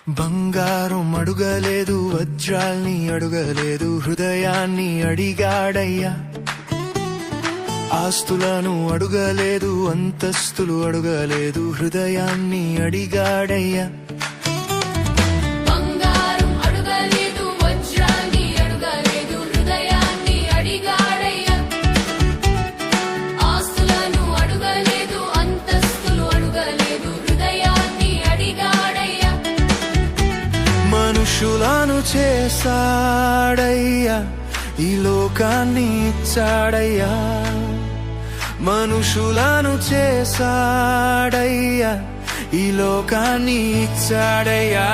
బంగారం అడుగలేదు, వజ్రాల్ని అడుగలేదు, హృదయాన్ని అడిగాడయ్యా. ఆస్తులను అడుగలేదు, అంతస్తులు అడుగలేదు, హృదయాన్ని అడిగాడయ్యా. మనుషులను చేశాడయ్యా, ఈ లోకాన్ని ఇచ్చాడయ్యా. మనుషులను చేశాడయ్యా, ఈ లోకాన్ని ఇచ్చాడయ్యా.